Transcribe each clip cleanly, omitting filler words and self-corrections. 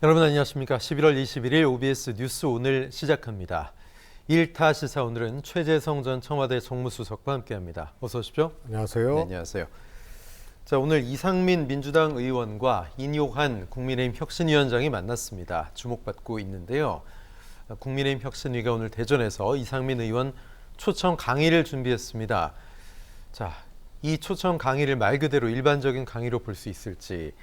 여러분 안녕하십니까? 11월 21일 OBS 뉴스 오늘 시작합니다. 1타 시사 오늘은 최재성 전 청와대 정무수석과 함께합니다. 어서 오십시오. 안녕하세요. 네, 안녕하세요. 자, 오늘 이상민 민주당 의원과 인효한 국민의힘 혁신위원장이 만났습니다. 주목받고 있는데요. 국민의힘 혁신위가 오늘 대전에서 이상민 의원 초청 강의를 준비했습니다. 자, 이 초청 강의를 말 그대로 일반적인 강의로 볼 수 있을지.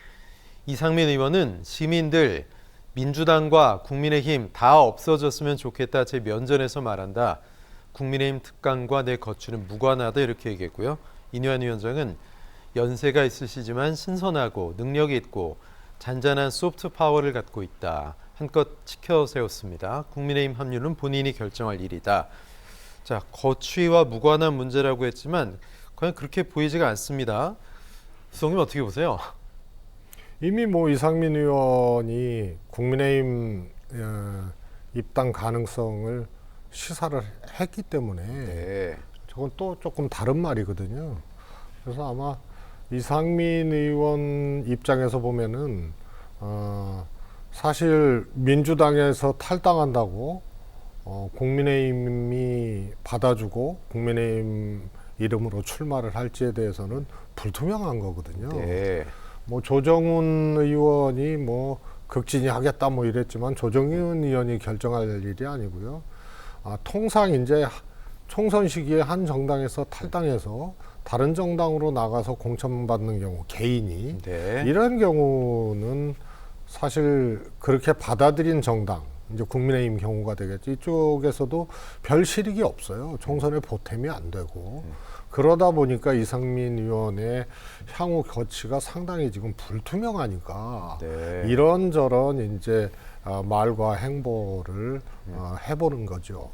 이상민 의원은 시민들 민주당과 국민의힘 다 없어졌으면 좋겠다 제 면전에서 말한다. 국민의힘 특강과 내 거취는 무관하다 이렇게 얘기했고요. 인효한 위원장은 연세가 있으시지만 신선하고 능력이 있고 잔잔한 소프트 파워를 갖고 있다. 한껏 치켜 세웠습니다. 국민의힘 합류는 본인이 결정할 일이다. 자, 거취와 무관한 문제라고 했지만 과연 그렇게 보이지가 않습니다. 수석님 어떻게 보세요? 이미 이상민 의원이 국민의힘 입당 가능성을 시사를 했기 때문에 저건 또 조금 다른 말이거든요. 그래서 아마 이상민 의원 입장에서 보면은 사실 민주당에서 탈당한다고 국민의힘이 받아주고 국민의힘 이름으로 출마를 할지에 대해서는 불투명한 거거든요. 네. 조정훈 의원이 극진히 하겠다 이랬지만 조정훈 의원이 결정할 일이 아니고요. 통상 이제 총선 시기에 한 정당에서 탈당해서 다른 정당으로 나가서 공천받는 경우 개인이 이런 경우는 사실 그렇게 받아들인 정당 이제 국민의힘 경우가 되겠지. 이쪽에서도 별 실익이 없어요. 총선에 보탬이 안 되고. 그러다 보니까 이상민 의원의 향후 거취가 상당히 지금 불투명하니까 이런저런 이제 말과 행보를 해보는 거죠.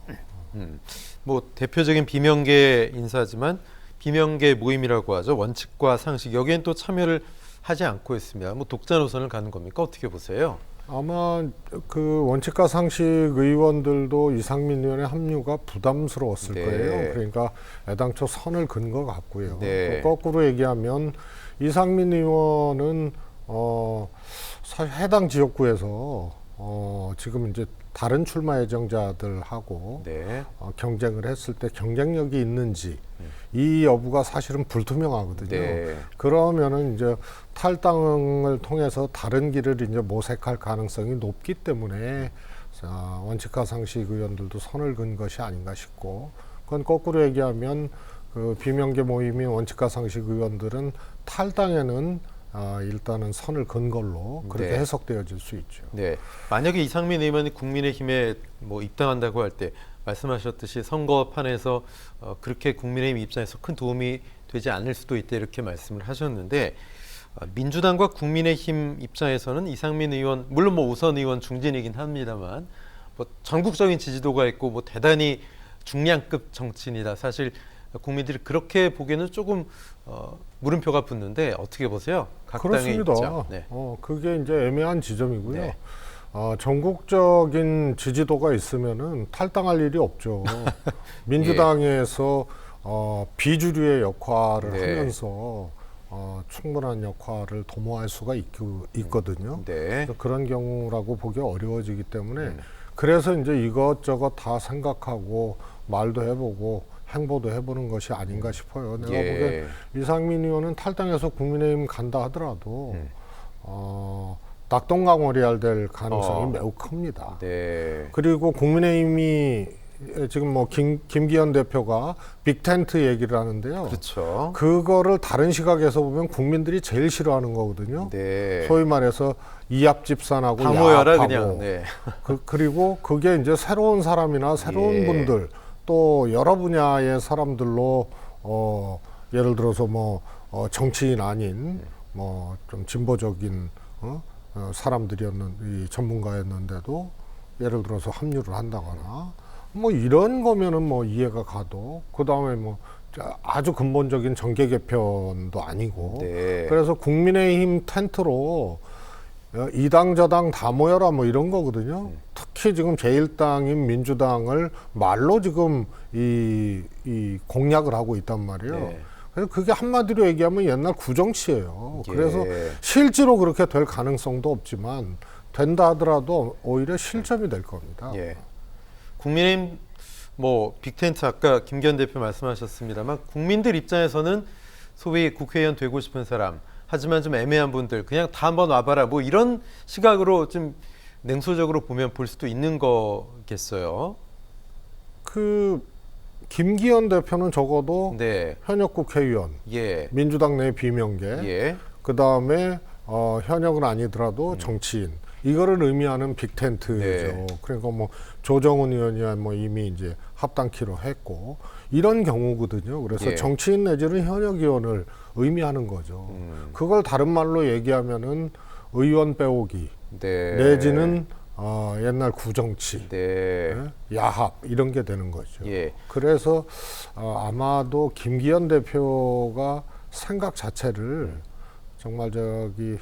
대표적인 비명계 인사지만 비명계 모임이라고 하죠. 원칙과 상식 여기엔 또 참여를 하지 않고 있습니다. 독자 노선을 가는 겁니까? 어떻게 보세요? 아마 그 원칙과 상식 의원들도 이상민 의원의 합류가 부담스러웠을 거예요. 그러니까 애당초 선을 긋은 것 같고요. 거꾸로 얘기하면 이상민 의원은 사실 해당 지역구에서 지금 이제 다른 출마 예정자들하고 경쟁을 했을 때 경쟁력이 있는지 이 여부가 사실은 불투명하거든요. 그러면은 이제 탈당을 통해서 다른 길을 이제 모색할 가능성이 높기 때문에 원칙과 상식 의원들도 선을 그은 것이 아닌가 싶고, 그건 거꾸로 얘기하면 그 비명계 모임인 원칙과 상식 의원들은 탈당에는 일단은 선을 그은 걸로 그렇게 해석되어질 수 있죠. 만약에 이상민 의원이 국민의힘에 입당한다고 할 때 말씀하셨듯이 선거판에서 그렇게 국민의힘 입장에서 큰 도움이 되지 않을 수도 있다 이렇게 말씀을 하셨는데, 민주당과 국민의힘 입장에서는 이상민 의원 물론 오선 의원 중진이긴 합니다만 전국적인 지지도가 있고 대단히 중량급 정치인이다. 사실 국민들이 그렇게 보기에는 조금 물음표가 붙는데 어떻게 보세요? 각 그렇습니다. 당의 그게 이제 애매한 지점이고요. 전국적인 지지도가 있으면은 탈당할 일이 없죠. 민주당에서 비주류의 역할을 하면서 충분한 역할을 도모할 수가 있거든요. 그래서 그런 경우라고 보기 어려워지기 때문에 그래서 이제 이것저것 다 생각하고 말도 해보고 행보도 해보는 것이 아닌가 싶어요. 내가 보기엔 이상민 의원은 탈당해서 국민의힘 간다 하더라도 낙동강월이할 될 가능성이 매우 큽니다. 그리고 국민의힘이 지금 김기현 대표가 빅텐트 얘기를 하는데요. 그거를 다른 시각에서 보면 국민들이 제일 싫어하는 거거든요. 소위 말해서 이합집산하고 다 모여라 야합하고. 그냥. 그리고 그게 이제 새로운 사람이나 새로운 분들 또 여러 분야의 사람들로 예를 들어서 정치인 아닌 좀 진보적인 전문가였는데도 예를 들어서 합류를 한다거나 이런 거면은 이해가 가도, 그 다음에 아주 근본적인 정계 개편도 아니고 그래서 국민의힘 텐트로 이당 저당 다 모여라 이런 거거든요. 특히 지금 제1당인 민주당을 말로 지금 이 공략을 하고 있단 말이에요. 그래서 그게 한마디로 얘기하면 옛날 구정치예요. 그래서 실제로 그렇게 될 가능성도 없지만 된다 하더라도 오히려 실점이 될 겁니다. 예. 국민의힘 뭐 빅텐트 아까 김기현 대표 말씀하셨습니다만 국민들 입장에서는 소위 국회의원 되고 싶은 사람 하지만 좀 애매한 분들 그냥 다 한번 와봐라 뭐 이런 시각으로 좀 냉소적으로 보면 볼 수도 있는 거겠어요. 그 김기현 대표는 적어도 네. 현역 국회의원, 예. 민주당 내 비명계, 예. 그 다음에 현역은 아니더라도 정치인 이거를 의미하는 빅텐트죠. 네. 그러니까 뭐 조정훈 의원이야 뭐 이미 이제 합당키로 했고 이런 경우거든요. 그래서 예. 정치인 내지는 현역 의원을 의미하는 거죠. 그걸 다른 말로 얘기하면은 의원 빼오기 네. 내지는 옛날 구정치, 네. 야합 이런 게 되는 거죠. 예. 그래서 아마도 김기현 대표가 생각 자체를 정말 저기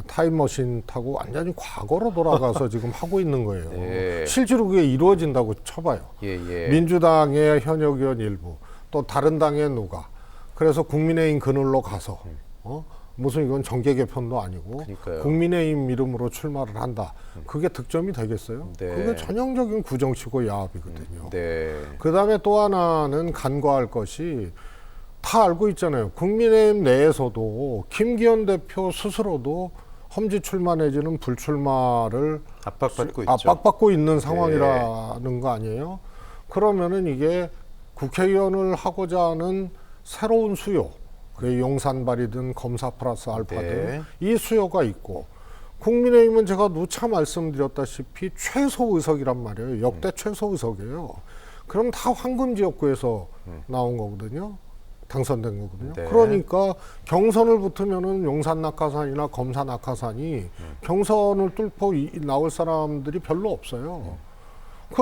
타임머신 타고 완전히 과거로 돌아가서 지금 하고 있는 거예요. 네. 실제로 그게 이루어진다고 쳐봐요. 예. 민주당의 현역 의원 일부, 또 다른 당의 누가. 그래서 국민의힘 그늘로 가서 무슨 이건 정계 개편도 아니고 그러니까요. 국민의힘 이름으로 출마를 한다. 그게 득점이 되겠어요? 네. 그게 전형적인 구정치고 야합이거든요. 네. 그다음에 또 하나는 간과할 것이 다 알고 있잖아요. 국민의힘 내에서도 김기현 대표 스스로도 험지 출마 내지는 불출마를 압박받고 있죠. 압박받고 있는 상황이라는 거 아니에요? 그러면은 이게 국회의원을 하고자 하는 새로운 수요, 그게 용산발이든 검사 플러스 알파든 네. 이 수요가 있고 국민의힘은 제가 누차 말씀드렸다시피 최소 의석이란 말이에요. 역대 최소 의석이에요. 그럼 다 황금 지역구에서 나온 거거든요. 당선된 거거든요. 네. 그러니까 경선을 붙으면은 용산 낙하산이나 검사 낙하산이 경선을 뚫고 나올 사람들이 별로 없어요.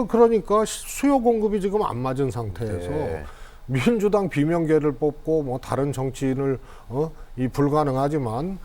그러니까 수요 공급이 지금 안 맞은 상태에서 네. 민주당 비명계를 뽑고 뭐 다른 정치인을 이 불가능하지만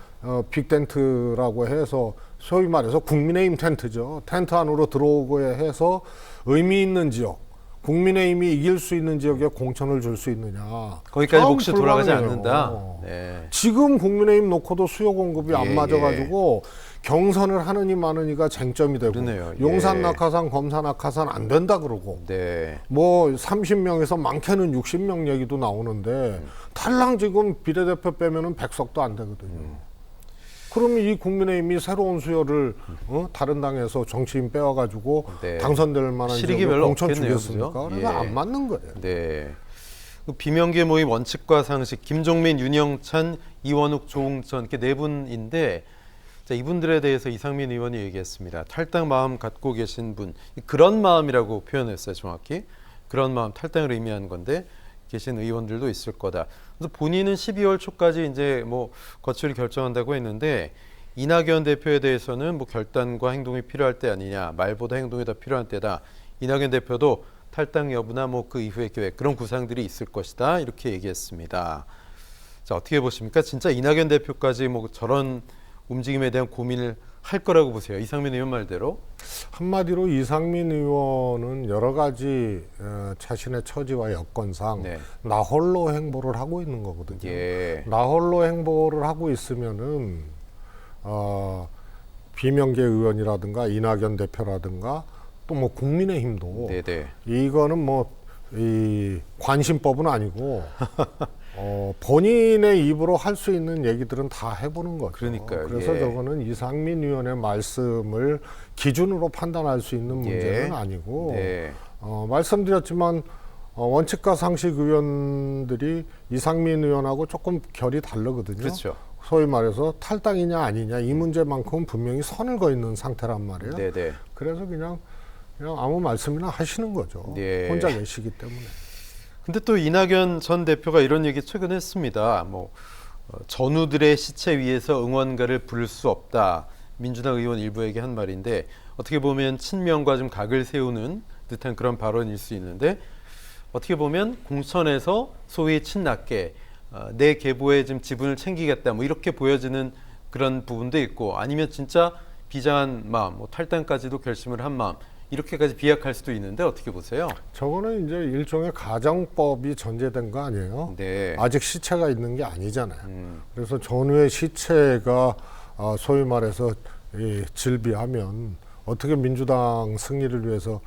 빅텐트라고 해서 소위 말해서 국민의힘 텐트죠. 텐트 안으로 들어오고 해서 의미 있는 지역, 국민의힘이 이길 수 있는 지역에 공천을 줄 수 있느냐. 거기까지 몫이 돌아가지 불가능해요. 않는다. 네. 지금 국민의힘 놓고도 수요 공급이 안 맞아가지고 경선을 하느니 마느니가 쟁점이 되고 그러네요. 용산 예. 낙하산, 검사 낙하산 안 된다 그러고 네. 뭐 30명에서 많게는 60명 얘기도 나오는데 탈랑 지금 비례대표 빼면은 100석도 안 되거든요. 그러면 이 국민의힘이 새로운 수요를 다른 당에서 정치인 빼와가지고 네. 당선될 만한 실익이 지역에 별로 공천 없겠네요, 주겠습니까? 그죠? 그래서 예. 안 맞는 거예요. 네. 그 비명계 모임 원칙과 상식 김종민, 윤영찬, 이원욱, 조웅천 이렇게 네 분인데 자, 이분들에 대해서 이상민 의원이 얘기했습니다. 탈당 마음 갖고 계신 분 그런 마음이라고 표현했어요. 정확히 그런 마음 탈당을 의미하는 건데 계신 의원들도 있을 거다. 그래서 본인은 12월 초까지 이제 뭐 거취를 결정한다고 했는데 이낙연 대표에 대해서는 뭐 결단과 행동이 필요할 때 아니냐, 말보다 행동이 더 필요한 때다. 이낙연 대표도 탈당 여부나 뭐 그 이후의 계획 그런 구상들이 있을 것이다 이렇게 얘기했습니다. 자 어떻게 보십니까? 진짜 이낙연 대표까지 뭐 저런 움직임에 대한 고민을 할 거라고 보세요. 이상민 의원 말대로. 한마디로 이상민 의원은 여러 가지 자신의 처지와 여건상 네. 나홀로 행보를 하고 있는 거거든요. 예. 나홀로 행보를 하고 있으면은 비명계 의원이라든가 이낙연 대표라든가 또 뭐 국민의힘도 네네. 이거는 뭐 이 관심법은 아니고 본인의 입으로 할 수 있는 얘기들은 다 해보는 거죠. 그러니까요. 그래서 예. 저거는 이상민 의원의 말씀을 기준으로 판단할 수 있는 문제는 예. 아니고 네. 말씀드렸지만 원칙과 상식 의원들이 이상민 의원하고 조금 결이 다르거든요. 그렇죠. 소위 말해서 탈당이냐 아니냐 이 문제만큼 분명히 선을 그어 있는 상태란 말이에요. 네네. 그래서 그냥 아무 말씀이나 하시는 거죠. 네. 혼자 계시기 때문에. 근데 또 이낙연 전 대표가 이런 얘기 최근에 했습니다. 뭐 전우들의 시체 위에서 응원가를 부를 수 없다. 민주당 의원 일부에게 한 말인데 어떻게 보면 친명과 좀 각을 세우는 듯한 그런 발언일 수 있는데 어떻게 보면 공천에서 소위 친낙계 내 계보에 좀 지분을 챙기겠다 뭐 이렇게 보여지는 그런 부분도 있고 아니면 진짜 비장한 마음, 뭐 탈당까지도 결심을 한 마음 이렇게까지 비약할 수도 있는데 어떻게 보세요? 저거는 이제 일종의 가정법이 전제된 거 아니에요? 네. 아직 시체가 있는 게 아니잖아요. 그래서 전후의 시체가 소위 말해서 질비하면 어떻게 민주당 승리를 위해서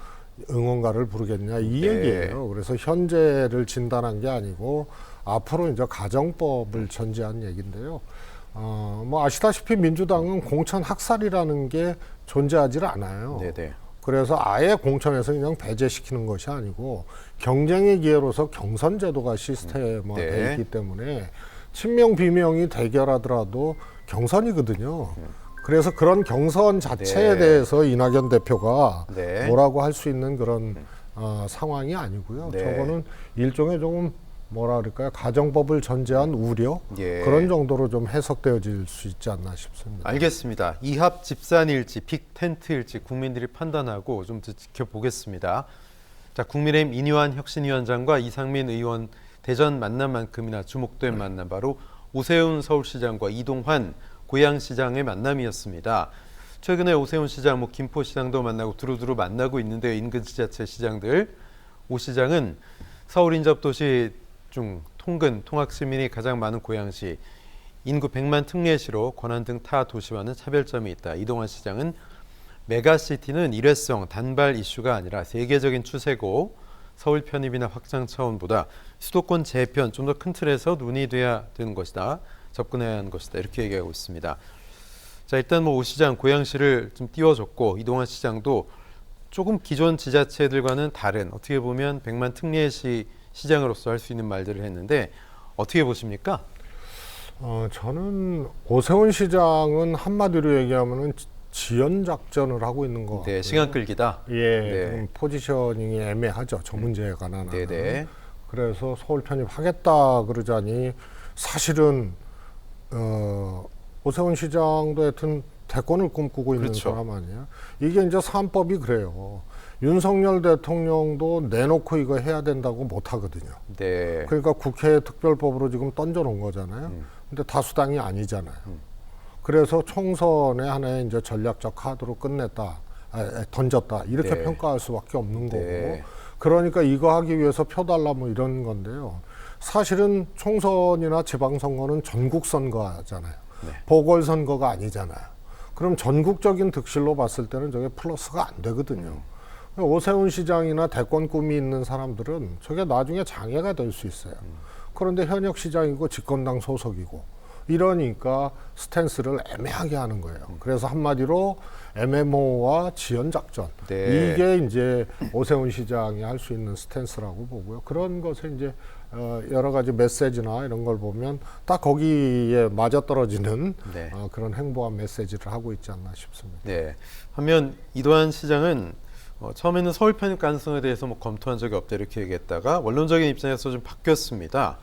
응원가를 부르겠냐 이 네. 얘기예요. 그래서 현재를 진단한 게 아니고 앞으로 이제 가정법을 전제한 얘기인데요. 뭐 아시다시피 민주당은 공천 학살이라는 게 존재하지 않아요. 네네. 그래서 아예 공천에서 그냥 배제시키는 것이 아니고 경쟁의 기회로서 경선 제도가 시스템화되어 네. 있기 때문에 친명 비명이 대결하더라도 경선이거든요. 그래서 그런 경선 자체에 네. 대해서 이낙연 대표가 네. 뭐라고 할 수 있는 그런 상황이 아니고요. 네. 저거는 일종의 조금 뭐라 그럴까요? 가정법을 전제한 우려 예. 그런 정도로 좀 해석되어질 수 있지 않나 싶습니다. 알겠습니다. 이합 집산일지, 빅텐트일지 국민들이 판단하고 좀 더 지켜보겠습니다. 자, 국민의힘 인유한 혁신위원장과 이상민 의원 대전 만남만큼이나 주목된 만남, 바로 오세훈 서울시장과 이동환 고양시장의 만남이었습니다. 최근에 오세훈 시장, 김포시장도 만나고 두루두루 만나고 있는데요. 인근 지자체 시장들. 오 시장은 서울 인접도시 중 통근, 통학시민이 가장 많은 고양시, 인구 100만 특례시로 권한 등 타 도시와는 차별점이 있다. 이동환 시장은 메가시티는 일회성, 단발 이슈가 아니라 세계적인 추세고 서울 편입이나 확장 차원보다 수도권 재편, 좀 더 큰 틀에서 논의돼야 되는 것이다. 접근해야 하는 것이다. 이렇게 얘기하고 있습니다. 자, 일단 오 시장 고양시를 좀 띄워줬고 이동환 시장도 조금 기존 지자체들과는 다른, 어떻게 보면 100만 특례시 시장으로서 할 수 있는 말들을 했는데 어떻게 보십니까? 저는 오세훈 시장은 한마디로 얘기하면은 지연 작전을 하고 있는 것 같아요. 네, 시간 끌기다. 예, 네. 지금 포지셔닝이 애매하죠. 저 문제에 관한 한은. 네네. 그래서 서울 편입하겠다 그러자니 사실은 오세훈 시장도 하여튼 대권을 꿈꾸고 있는 그렇죠. 사람 아니에요. 이게 이제 3법이 그래요. 윤석열 대통령도 내놓고 이거 해야 된다고 못 하거든요. 네. 그러니까 국회 특별법으로 지금 던져놓은 거잖아요. 근데 다수당이 아니잖아요. 그래서 총선의 하나의 이제 전략적 카드로 끝냈다, 던졌다 이렇게 네. 평가할 수밖에 없는 거고. 네. 그러니까 이거 하기 위해서 표 달라 뭐 이런 건데요. 사실은 총선이나 지방선거는 전국 선거잖아요. 네. 보궐선거가 아니잖아요. 그럼 전국적인 득실로 봤을 때는 저게 플러스가 안 되거든요. 오세훈 시장이나 대권 꿈이 있는 사람들은 저게 나중에 장애가 될 수 있어요. 그런데 현역 시장이고 집권당 소속이고 이러니까 스탠스를 애매하게 하는 거예요. 그래서 한마디로 MMO와 지연 작전. 네. 이게 이제 오세훈 시장이 할 수 있는 스탠스라고 보고요. 그런 것에 이제 여러 가지 메시지나 이런 걸 보면 딱 거기에 맞아떨어지는 네. 그런 행보와 메시지를 하고 있지 않나 싶습니다. 네. 반면 이동환 시장은 처음에는 서울 편입 가능성에 대해서 검토한 적이 없다 이렇게 얘기했다가 원론적인 입장에서 좀 바뀌었습니다.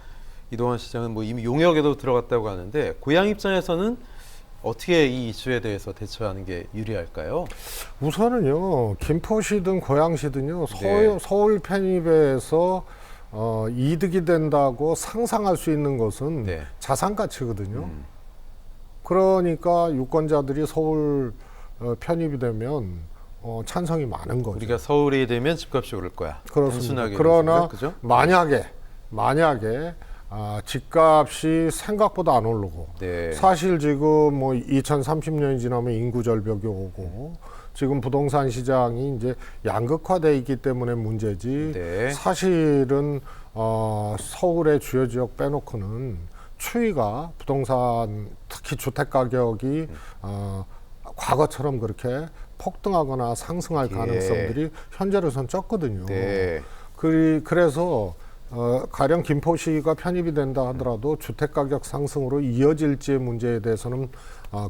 이동환 시장은 이미 용역에도 들어갔다고 하는데 고향 입장에서는 어떻게 이 이슈에 대해서 대처하는 게 유리할까요? 우선은요, 김포시든 고양시든요, 네. 서울 편입에서 이득이 된다고 상상할 수 있는 것은 네. 자산 가치거든요. 그러니까 유권자들이 서울 편입이 되면 찬성이 많은 거죠. 우리가 서울이 되면 집값이 오를 거야. 그렇습니다. 단순하게 그러나 그죠? 만약에 집값이 생각보다 안 오르고 네. 사실 지금 2030년이 지나면 인구 절벽이 오고 지금 부동산 시장이 이제 양극화돼 있기 때문에 문제지 네. 사실은 서울의 주요 지역 빼놓고는 추이가 부동산 특히 주택 가격이 과거처럼 그렇게 폭등하거나 상승할 가능성들이 현재로선 적거든요. 네. 그래서 가령 김포시가 편입이 된다 하더라도 주택 가격 상승으로 이어질지의 문제에 대해서는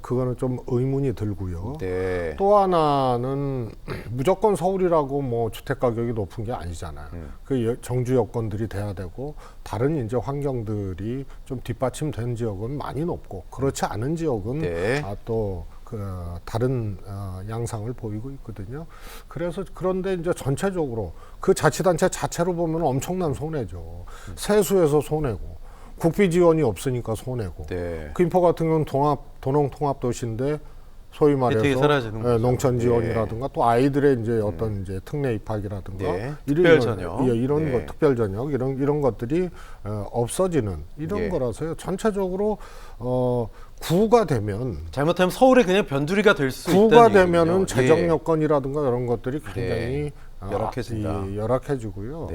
그거는 좀 의문이 들고요. 네. 또 하나는 무조건 서울이라고 주택 가격이 높은 게 아니잖아요. 그 정주 여건들이 돼야 되고 다른 이제 환경들이 좀 뒷받침된 지역은 많이 높고 그렇지 않은 지역은 네. 또 다른 양상을 보이고 있거든요. 그런데 이제 전체적으로 그 자치단체 자체로 보면 엄청난 손해죠. 세수에서 손해고 국비 지원이 없으니까 손해고. 네. 김포 같은 경우는 도농 통합 도시인데 소위 말해서 혜택이 사라지는 거죠. 농촌 지원이라든가 또 아이들의 이제 어떤 이제 특례 입학이라든가 특별 전형, 이런 것, 특별 전형 이런 것들이 없어지는 이런 거라서요. 전체적으로 구가 되면 잘못하면 서울에 그냥 변두리가 될 수 있다는 구가 얘기군요. 되면은 재정 여건이라든가 이런 것들이 굉장히 열악해진다. 열악해지고요.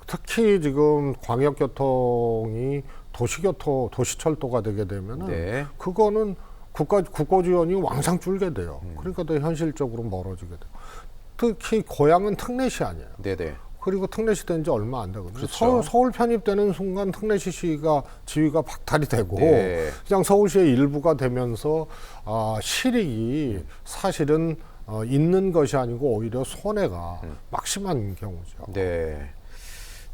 특히 지금 광역교통이 도시철도가 되게 되면은 그거는 국고 지원이 왕상 줄게 돼요. 그러니까 더 현실적으로 멀어지게 돼요. 특히 고향은 특례시 아니에요. 그리고 특례시 된 지 얼마 안 되거든요. 그렇죠. 서울 편입되는 순간 특례시 지위가 박탈이 되고 그냥 서울시의 일부가 되면서 실익이 사실은 있는 것이 아니고 오히려 손해가 막심한 경우죠.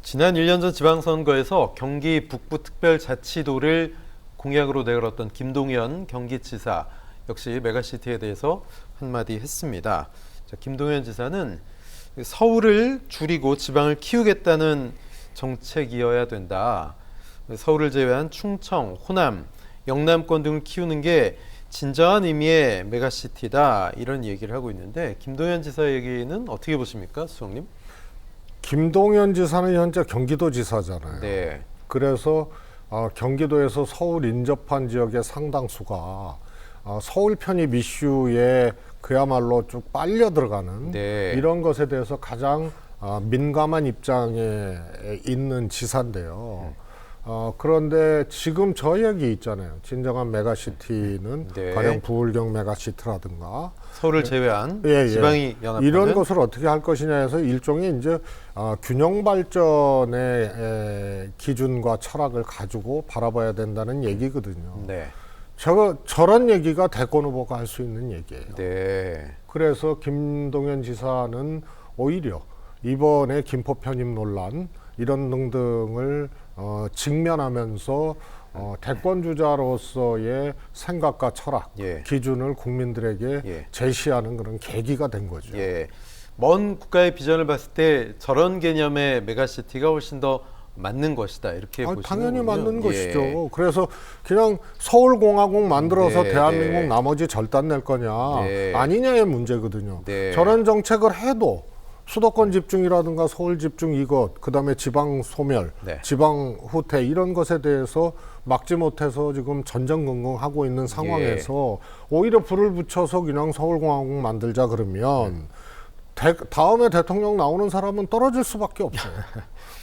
지난 1년 전 지방선거에서 경기 북부특별자치도를 공약으로 내걸었던 김동연 경기지사 역시 메가시티에 대해서 한마디 했습니다. 자, 김동연 지사는 서울을 줄이고 지방을 키우겠다는 정책이어야 된다. 서울을 제외한 충청, 호남, 영남권 등을 키우는 게 진정한 의미의 메가시티다. 이런 얘기를 하고 있는데 김동연 지사 얘기는 어떻게 보십니까, 수석님? 김동연 지사는 현재 경기도지사잖아요. 그래서 경기도에서 서울 인접한 지역의 상당수가 서울 편입 이슈에 그야말로 쭉 빨려 들어가는 이런 것에 대해서 가장 민감한 입장에 있는 지사인데요. 그런데 지금 저 얘기 있잖아요. 진정한 메가시티는 가령 부울경 메가시티라든가 서울을 제외한 지방이 연합하는 이런 것을 어떻게 할 것이냐 해서 일종의 이제 균형 발전의 기준과 철학을 가지고 바라봐야 된다는 얘기거든요. 저런 얘기가 대권 후보가 할 수 있는 얘기예요. 그래서 김동연 지사는 오히려 이번에 김포 편입 논란 이런 등등을 직면하면서 대권 주자로서의 생각과 철학, 기준을 국민들에게 제시하는 그런 계기가 된 거죠. 먼 국가의 비전을 봤을 때 저런 개념의 메가시티가 훨씬 더 맞는 것이다 이렇게 보시는 당연히 거군요. 맞는 것이죠. 그래서 그냥 서울공화국 만들어서 대한민국 나머지 절단 낼 거냐 아니냐의 문제거든요. 저런 정책을 해도 수도권 집중이라든가 서울 집중 이것, 그다음에 지방 소멸, 지방 후퇴 이런 것에 대해서 막지 못해서 지금 전전긍긍하고 있는 상황에서 오히려 불을 붙여서 그냥 서울공화국 만들자 그러면 다음에 대통령 나오는 사람은 떨어질 수밖에 없어요.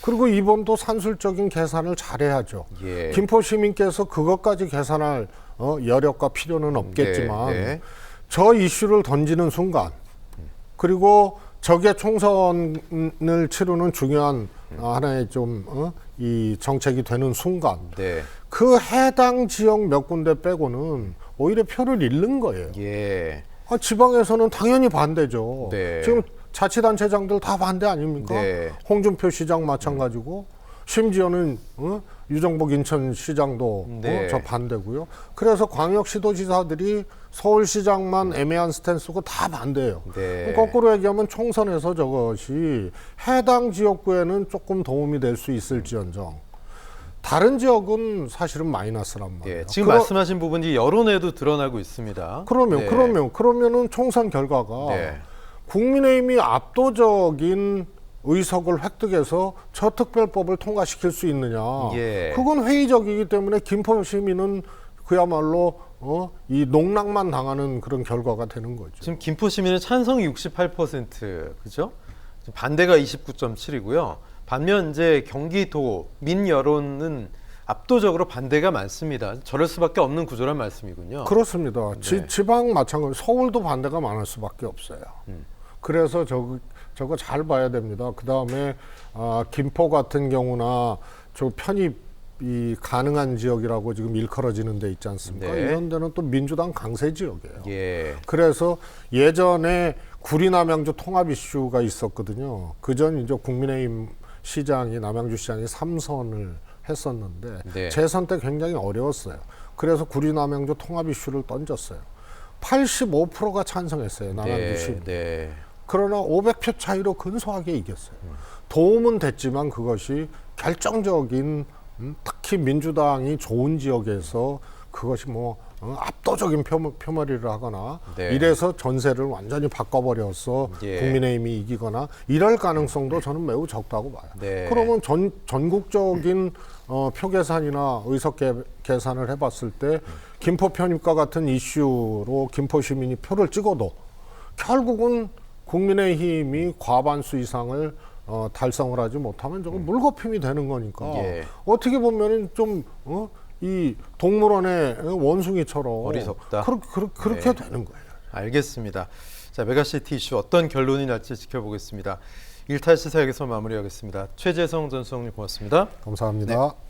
그리고 이번도 산술적인 계산을 잘해야죠. 김포 시민께서 그것까지 계산할 여력과 필요는 없겠지만 저 이슈를 던지는 순간 그리고 적의 총선을 치르는 중요한 하나의 이 정책이 되는 순간 그 해당 지역 몇 군데 빼고는 오히려 표를 잃는 거예요. 지방에서는 당연히 반대죠. 지금 자치단체장들 다 반대 아닙니까? 홍준표 시장 마찬가지고 심지어는 유정복 인천시장도 저 반대고요. 그래서 광역시도지사들이 서울시장만 애매한 스탠스고 다 반대예요. 거꾸로 얘기하면 총선에서 저것이 해당 지역구에는 조금 도움이 될 수 있을지언정 다른 지역은 사실은 마이너스란 말이에요. 지금 말씀하신 부분이 여론에도 드러나고 있습니다. 그러면은 총선 결과가 국민의힘이 압도적인 의석을 획득해서 저 특별법을 통과시킬 수 있느냐. 그건 회의적이기 때문에 김포 시민은 그야말로 이 농락만 당하는 그런 결과가 되는 거죠. 지금 김포 시민은 찬성이 68%, 그죠? 반대가 29.7이고요. 반면 이제 경기도 민 여론은 압도적으로 반대가 많습니다. 저럴 수밖에 없는 구조란 말씀이군요. 그렇습니다. 지방 마찬가지, 서울도 반대가 많을 수밖에 없어요. 그래서 저거 잘 봐야 됩니다. 그 다음에 김포 같은 경우나 저 편입이 가능한 지역이라고 지금 일컬어지는 데 있지 않습니까? 이런 데는 또 민주당 강세 지역이에요. 그래서 예전에 구리 남양주 통합 이슈가 있었거든요. 그전 이제 국민의힘 남양주 시장이 3선을 했었는데 재선 때 굉장히 어려웠어요. 그래서 구리 남양주 통합 이슈를 던졌어요. 85%가 찬성했어요. 남양주 시민. 그러나 500표 차이로 근소하게 이겼어요. 도움은 됐지만 그것이 결정적인 특히 민주당이 좋은 지역에서 그것이 압도적인 표머리를 하거나 네. 이래서 전세를 완전히 바꿔버려서 예. 국민의힘이 이기거나 이럴 가능성도 저는 매우 적다고 봐요. 네. 그러면 전국적인 표 계산이나 의석 계산을 해봤을 때 김포 편입과 같은 이슈로 김포 시민이 표를 찍어도 결국은 국민의힘이 과반수 이상을 달성을 하지 못하면 저건 물거품이 되는 거니까 예. 어떻게 보면은 좀 이 동물원의 원숭이처럼 어리석다. 그렇게 네. 되는 거예요. 알겠습니다. 자, 메가시티 이슈 어떤 결론이 날지 지켜보겠습니다. 1타 시사 여기서 마무리하겠습니다. 최재성 전 수석님 고맙습니다. 감사합니다. 네.